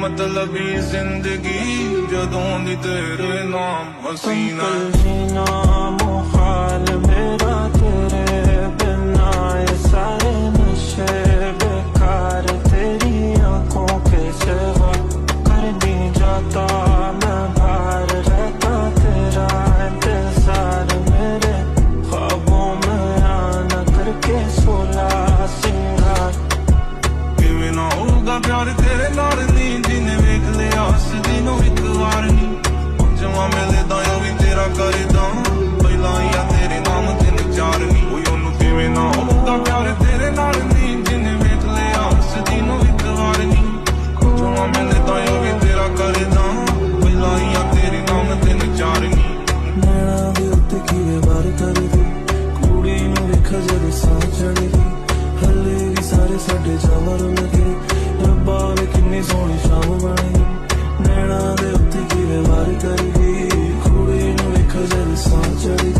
बेमतलबी जिंदगी जदों दी तेरे नाम हसीना जीना मुहाल मेरा तेरे बिना, ये सारे नशे बेकार तेरी आंखों के सिवा। कर नहीं जाता मैं बाहर रहता तेरा इंतजार, मेरे ख्वाबों में आना करके सोला सिंगार। किवें ना होगा प्यार तेरे नाल नी, जिन्हें वेख लिया उस दिनों एक वार नी। जवां मिलदा ओ भी तेरा करदा, पहला या तेरे नाम तीन चार नी। ओनू किवें ना होगा प्यार तेरे नाल नी, जिन्हें वेख लिया उस दिनों एक वार नी। जवां मिलदा ओ भी तेरा करदा, पहला या तेरे नाम तीन चार नी। नैना दे उत्ते कीवे वार करदी, कुड़ी नूं वेखा जद साह चढ़दी। हले भी सारे साडे जावां लगे, रब्बा वे किन्नी सोहनी शाम बनी। नैना दे उत्ते कीवे वार करदी, कुड़ी नूं वेखा जद साह चढ़दी।